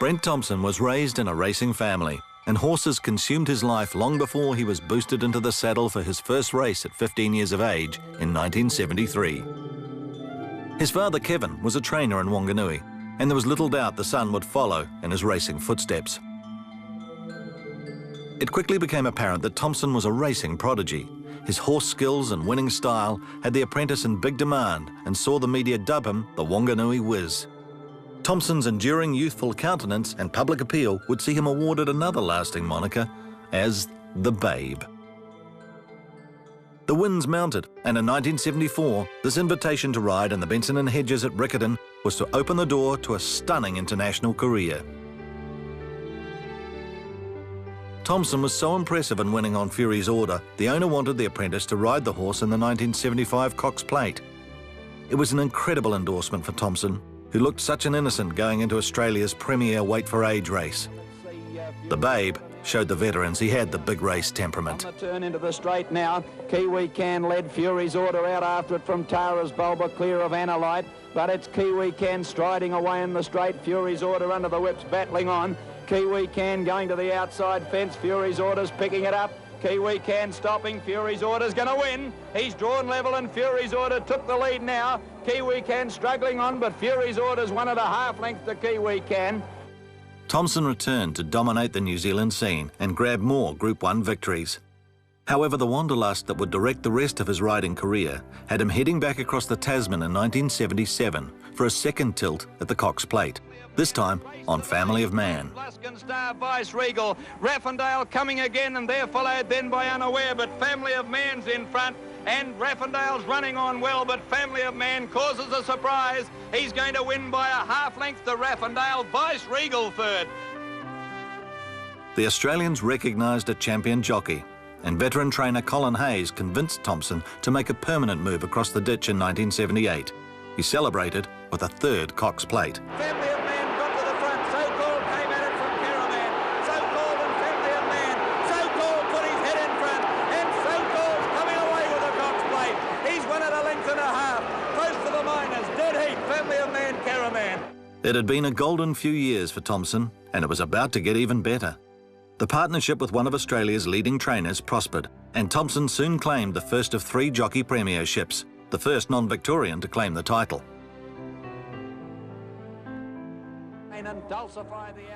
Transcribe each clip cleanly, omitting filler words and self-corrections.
Brent Thomson was raised in a racing family, and horses consumed his life long before he was boosted into the saddle for his first race at 15 years of age in 1973. His father, Kevin, was a trainer in Wanganui, and there was little doubt the son would follow in his racing footsteps. It quickly became apparent that Thomson was a racing prodigy. His horse skills and winning style had the apprentice in big demand and saw the media dub him the Wanganui Whiz. Thomson's enduring youthful countenance and public appeal would see him awarded another lasting moniker as the Babe. The winds mounted, and in 1974, this invitation to ride in the Benson and Hedges at Riccarton was to open the door to a stunning international career. Thomson was so impressive in winning on Fury's order, the owner wanted the apprentice to ride the horse in the 1975 Cox Plate. It was an incredible endorsement for Thomson, who looked such an innocent going into Australia's premier weight-for-age race. The Babe showed the veterans he had the big race temperament. On the turn into the straight now, Kiwi Can led Fury's order out after it from Tara's Bulba, clear of Analyte, but it's Kiwi Can striding away in the straight, Fury's order under the whips battling on. Kiwi Can going to the outside fence, Fury's order's picking it up. Kiwi Can stopping, Fury's order's going to win. He's drawn level and Fury's order took the lead now. Kiwi Can struggling on, but Fury's order's won at a half length to Kiwi Can. Thomson returned to dominate the New Zealand scene and grab more Group 1 victories. However, the wanderlust that would direct the rest of his riding career had him heading back across the Tasman in 1977 for a second tilt at the Cox Plate, this time on Family of Man. Luskin Star, Vice Regal, Raffendale coming again, and they're followed then by Unaware, but Family of Man's in front, and Raffendale's running on well, but Family of Man causes a surprise. He's going to win by a half length to Raffendale, Vice Regal third. The Australians recognised a champion jockey, and veteran trainer Colin Hayes convinced Thomson to make a permanent move across the ditch in 1978. He celebrated with a third Cox Plate. Family of Man got to the front. So-Called came at it from Caravan. So-Called and Family of Man. So-Called put his head in front, and So-Called's coming away with the Cox Plate. He's won at a length and a half. Close to the minors. Dead heat. Family of Man, Caravan. It had been a golden few years for Thomson, and it was about to get even better. The partnership with one of Australia's leading trainers prospered, and Thomson soon claimed the first of 3 jockey premierships, the first non-Victorian to claim the title.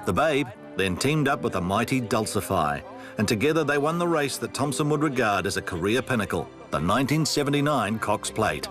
The Babe then teamed up with the mighty Dulcify, and together they won the race that Thomson would regard as a career pinnacle, the 1979 Cox Plate.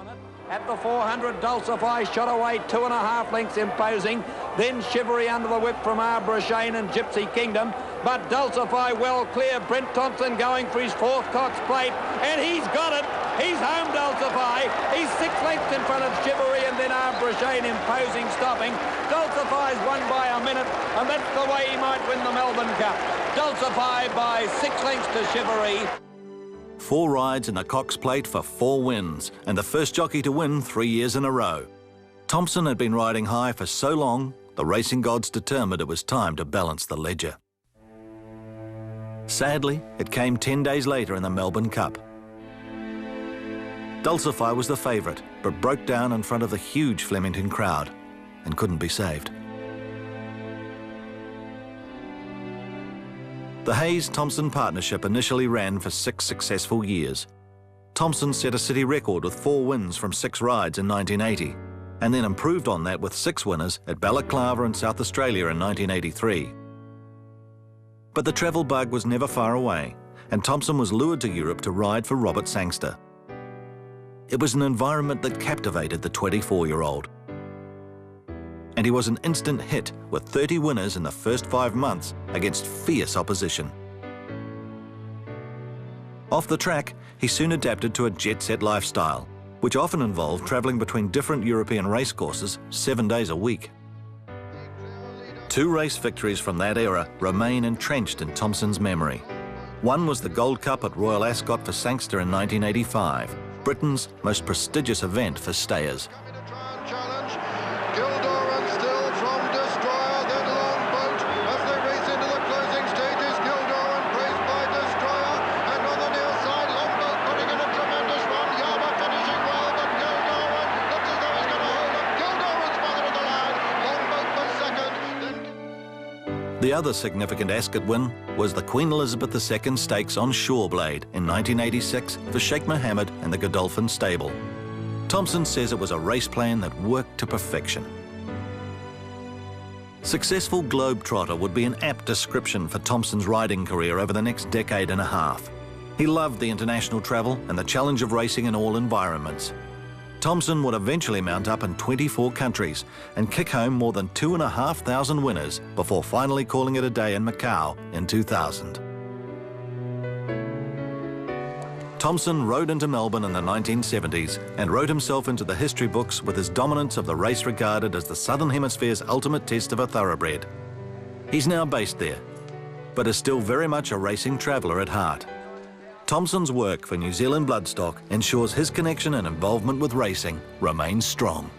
At the 400, Dulcify shot away 2.5 lengths, imposing. Then Shivery under the whip from Arbor Shane and Gypsy Kingdom. But Dulcify well clear. Brent Thomson going for his 4th Cox Plate, and he's got it. He's home, Dulcify. He's 6 lengths in front of Shivery, and then Arbor Shane imposing, stopping. Dulcify's won by a minute, and that's the way he might win the Melbourne Cup. Dulcify by 6 lengths to Shivery. 4 rides in the Cox Plate for 4 wins, and the first jockey to win 3 years in a row. Thomson had been riding high for so long, the racing gods determined it was time to balance the ledger. Sadly, it came 10 days later in the Melbourne Cup. Dulcify was the favourite, but broke down in front of the huge Flemington crowd and couldn't be saved. The Hayes-Thomson partnership initially ran for 6 successful years. Thomson set a city record with 4 wins from 6 rides in 1980, and then improved on that with 6 winners at Balaclava in South Australia in 1983. But the travel bug was never far away, and Thomson was lured to Europe to ride for Robert Sangster. It was an environment that captivated the 24-year-old. And he was an instant hit with 30 winners in the first 5 months against fierce opposition. Off the track, he soon adapted to a jet-set lifestyle, which often involved travelling between different European racecourses 7 days a week. 2 race victories from that era remain entrenched in Thomson's memory. One was the Gold Cup at Royal Ascot for Sangster in 1985, Britain's most prestigious event for stayers. The other significant Ascot win was the Queen Elizabeth II Stakes on Shoreblade in 1986 for Sheikh Mohammed and the Godolphin stable. Thomson says it was a race plan that worked to perfection. Successful globetrotter would be an apt description for Thomson's riding career over the next decade and a half. He loved the international travel and the challenge of racing in all environments. Thomson would eventually mount up in 24 countries and kick home more than 2,500 winners before finally calling it a day in Macau in 2000. Thomson rode into Melbourne in the 1970s and wrote himself into the history books with his dominance of the race regarded as the Southern Hemisphere's ultimate test of a thoroughbred. He's now based there, but is still very much a racing traveller at heart. Thomson's work for New Zealand Bloodstock ensures his connection and involvement with racing remains strong.